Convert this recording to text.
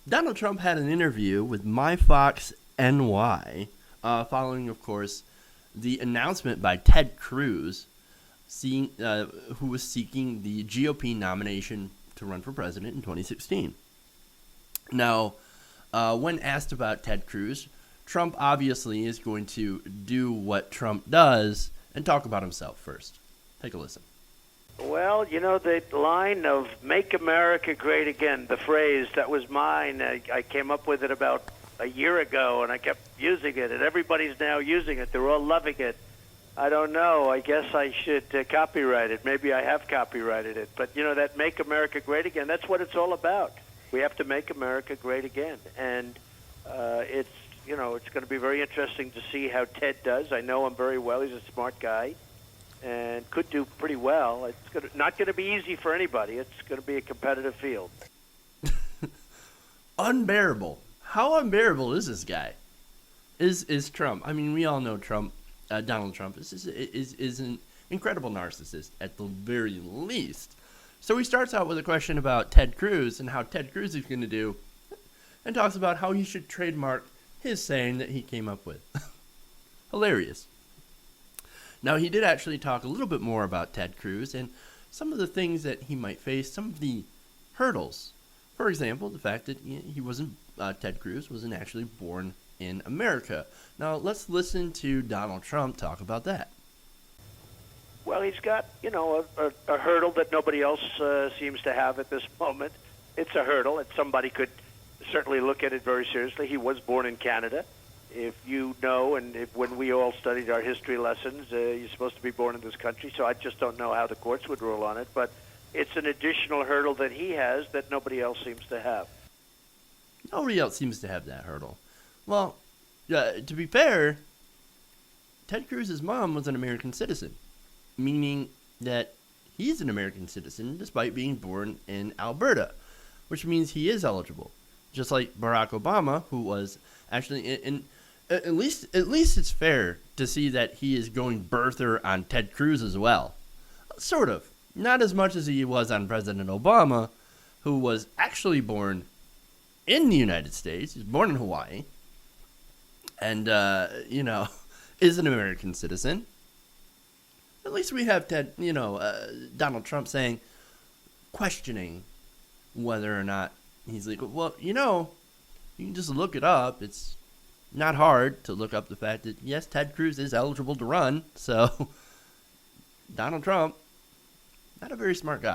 Donald Trump had an interview with MyFoxNY, following, of course, the announcement by Ted Cruz, who was seeking the GOP nomination to run for president in 2016. Now, when asked about Ted Cruz, Trump obviously is going to do what Trump does and talk about himself first. Take a listen. Well, you know, the line of "Make America Great Again," the phrase, that was mine. I came up with it about a year ago, and I kept using it, and everybody's now using it. They're all loving it. I don't know. I guess I should copyright it. Maybe I have copyrighted it. But, you know, that "Make America Great Again," that's what it's all about. We have to make America great again. And it's going to be very interesting to see how Ted does. I know him very well. He's a smart guy and could do pretty well. It's not going to be easy for anybody. It's going to be a competitive field. Unbearable. How unbearable is this guy? Is Trump? I mean, we all know Trump. Donald Trump is an incredible narcissist at the very least. So he starts out with a question about Ted Cruz and how Ted Cruz is going to do, and talks about how he should trademark his saying that he came up with. Hilarious. Now, he did actually talk a little bit more about Ted Cruz and some of the things that he might face, some of the hurdles. For example, the fact that Ted Cruz wasn't actually born in America. Now, let's listen to Donald Trump talk about that. Well, he's got, a hurdle that nobody else seems to have at this moment. It's a hurdle, and somebody could certainly look at it very seriously. He was born in Canada. If you know, and when we all studied our history lessons, you're supposed to be born in this country, so I just don't know how the courts would rule on it. But it's an additional hurdle that he has that nobody else seems to have. Nobody else seems to have that hurdle. Well, to be fair, Ted Cruz's mom was an American citizen, meaning that he's an American citizen despite being born in Alberta, which means he is eligible. Just like Barack Obama, who was actually at least it's fair to see that he is going birther on Ted Cruz as well. Sort of. Not as much as he was on President Obama, who was actually born in the United States. He was born in Hawaii. And, is an American citizen. At least we have Donald Trump questioning whether or not he's legal. Well, you can just look it up. It's not hard to look up the fact that, yes, Ted Cruz is eligible to run. So, Donald Trump, not a very smart guy.